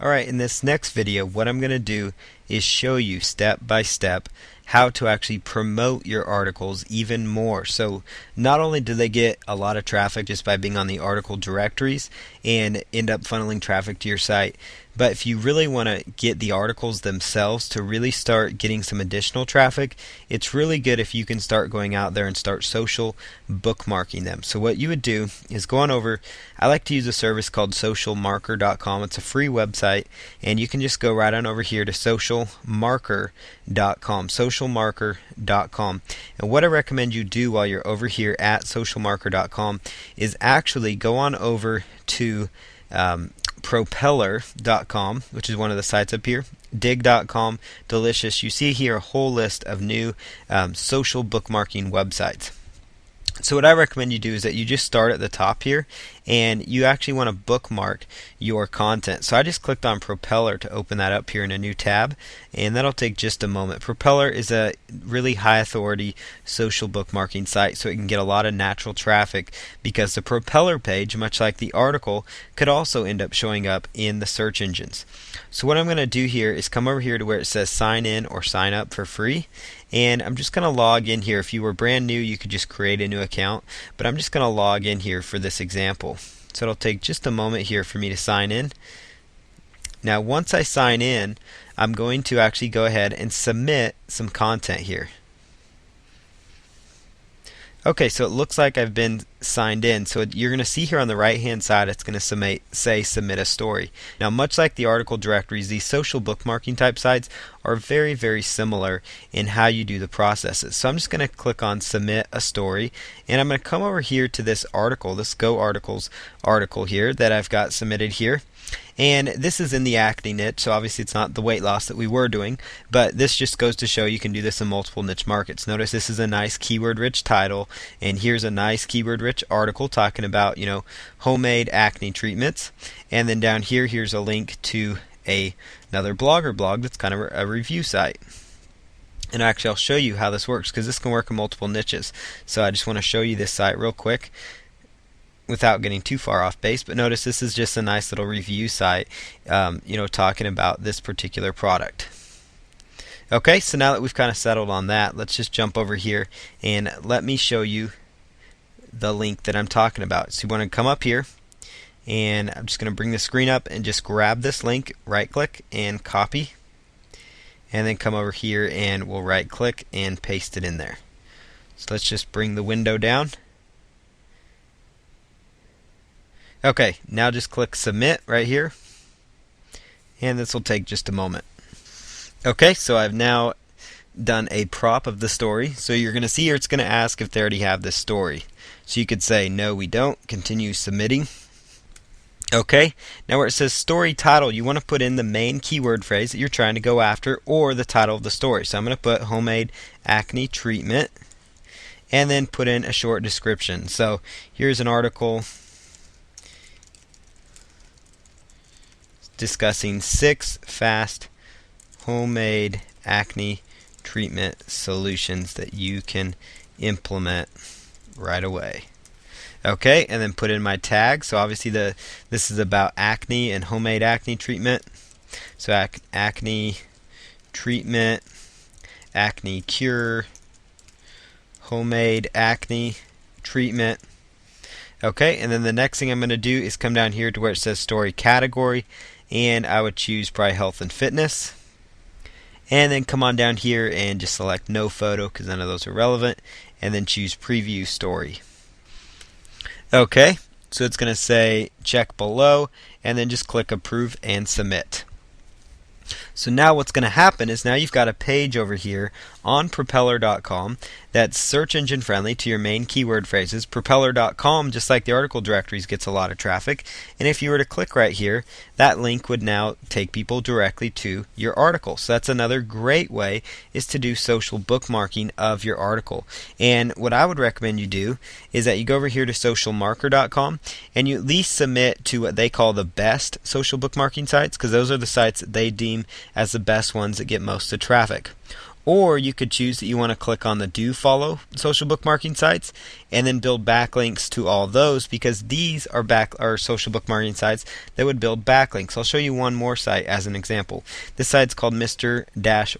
Alright, in this next video, what I'm going to do is show you step by step how to actually promote your articles even more. So not only do they get a lot of traffic just by being on the article directories and end up funneling traffic to your site, but if you really want to get the articles themselves to really start getting some additional traffic, it's really good if you can start going out there and start social bookmarking them. So what you would do is go on over, I like to use a service called socialmarker.com. It's a free website, and you can just go right on over here to socialmarker.com, and what I recommend you do while you're over here at socialmarker.com is actually go on over to propeller.com, which is one of the sites up here, dig.com, Delicious. You see here a whole list of new social bookmarking websites. So what I recommend you do is that you just start at the top here, and you actually want to bookmark your content. So I just clicked on Propeller to open that up here in a new tab, and that'll take just a moment. Propeller is a really high authority social bookmarking site, so it can get a lot of natural traffic because the Propeller page, much like the article, could also end up showing up in the search engines. So what I'm going to do here is come over here to where it says sign in or sign up for free, and I'm just going to log in here. If you were brand new, you could just create a new account, but I'm just going to log in here for this example. So it'll take just a moment here for me to sign in. Now once I sign in, I'm going to actually go ahead and submit some content here. Okay, so it looks like I've been signed in. So you're going to see here on the right hand side it's going to say submit a story. Now much like the article directories, these social bookmarking type sites are very, very similar in how you do the processes. So I'm just going to click on submit a story, and I'm going to come over here to this article, this Go Articles article here that I've got submitted here. And this is in the acne niche, so obviously it's not the weight loss that we were doing, but this just goes to show you can do this in multiple niche markets. Notice this is a nice keyword-rich title, and here's a nice keyword-rich article talking about, homemade acne treatments. And then down here, here's a link to another blogger blog that's kind of a review site. And actually, I'll show you how this works because this can work in multiple niches. So I just want to show you this site real quick without getting too far off base, but notice this is just a nice little review site, talking about this particular product. Okay, so now that we've kind of settled on that, let's just jump over here and let me show you the link that I'm talking about. So you want to come up here, and I'm just going to bring the screen up and just grab this link, right click and copy, and then come over here and we'll right click and paste it in there. So let's just bring the window down. Okay, now just click submit right here, and this will take just a moment. Okay, so I've now done a prop of the story. So you're going to see here it's going to ask if they already have this story. So you could say no, we don't, continue submitting. Okay, now where it says story title, you want to put in the main keyword phrase that you're trying to go after or the title of the story. So I'm going to put homemade acne treatment and then put in a short description. So here's an article discussing 6 fast homemade acne treatment solutions that you can implement right away. Okay, and then put in my tag. So obviously this is about acne and homemade acne treatment. So acne treatment, acne cure, homemade acne treatment. Okay, and then the next thing I'm going to do is come down here to where it says story category, and I would choose probably health and fitness, and then come on down here and just select no photo because none of those are relevant, and then choose preview story. Okay, so it's going to say check below, and then just click approve and submit. So now what's going to happen is now you've got a page over here on propeller.com that's search engine friendly to your main keyword phrases. Propeller.com, just like the article directories, gets a lot of traffic, and if you were to click right here, that link would now take people directly to your article. So that's another great way is to do social bookmarking of your article. And what I would recommend you do is that you go over here to socialmarker.com and you at least submit to what they call the best social bookmarking sites, because those are the sites that they deem as the best ones that get most of the traffic. Or you could choose that you want to click on the do follow social bookmarking sites and then build backlinks to all those, because these are social bookmarking sites that would build backlinks. I'll show you one more site as an example. This site's called Mr-Wong.com,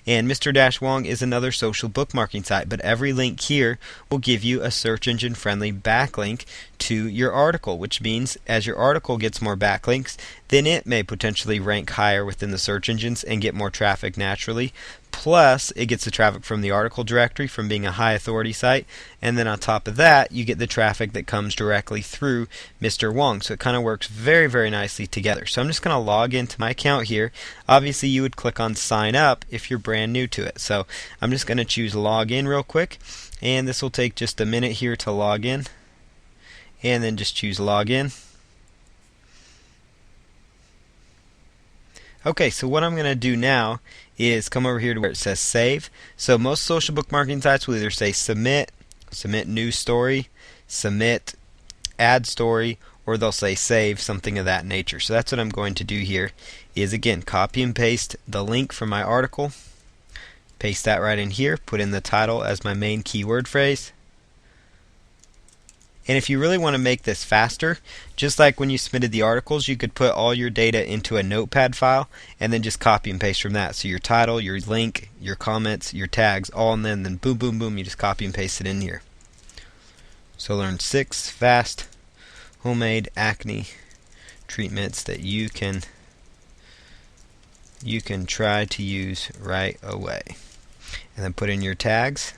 and Mr-Wong is another social bookmarking site, but every link here will give you a search engine friendly backlink to your article, which means as your article gets more backlinks, then it may potentially rank higher within the search engines and get more traffic naturally. Plus, it gets the traffic from the article directory from being a high authority site, and then on top of that, you get the traffic that comes directly through Mr. Wong. So it kind of works very, very nicely together. So I'm just going to log into my account here. Obviously, you would click on sign up if you're brand new to it. So I'm just going to choose log in real quick, and this will take just a minute here to log in, and then just choose log in. Okay, so what I'm going to do now is come over here to where it says save. So most social bookmarking sites will either say submit, submit new story, submit add story, or they'll say save, something of that nature. So that's what I'm going to do here, is again copy and paste the link from my article, paste that right in here, put in the title as my main keyword phrase. And if you really want to make this faster, just like when you submitted the articles, you could put all your data into a notepad file and then just copy and paste from that. So your title, your link, your comments, your tags, all, and then boom, boom, boom, you just copy and paste it in here. So learn 6 fast homemade acne treatments that you can try to use right away. And then put in your tags.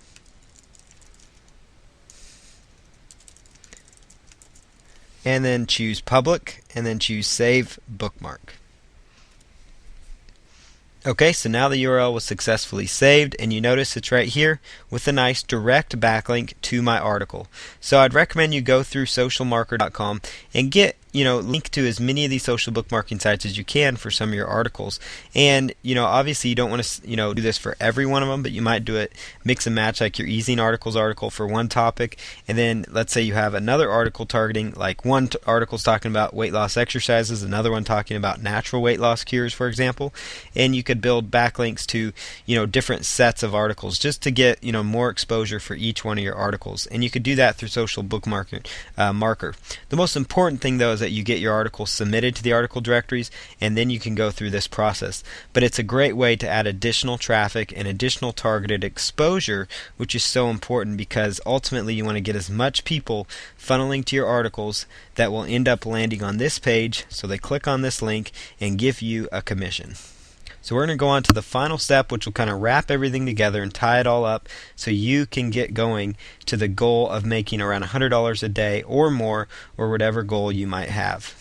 And then choose public, and then choose save bookmark. Okay, so now the URL was successfully saved, and you notice it's right here with a nice direct backlink to my article. So I'd recommend you go through socialmarker.com and get link to as many of these social bookmarking sites as you can for some of your articles. And obviously you don't want to do this for every one of them, but you might do it mix and match, like your Easing Articles article for one topic, and then let's say you have another article targeting, like one article's talking about weight loss exercises, another one talking about natural weight loss cures, for example, and you could build backlinks to different sets of articles just to get more exposure for each one of your articles. And you could do that through social bookmarker. The most important thing though is that you get your article submitted to the article directories, and then you can go through this process. But it's a great way to add additional traffic and additional targeted exposure, which is so important, because ultimately you want to get as much people funneling to your articles that will end up landing on this page, so they click on this link and give you a commission. So we're going to go on to the final step, which will kind of wrap everything together and tie it all up so you can get going to the goal of making around $100 a day or more, or whatever goal you might have.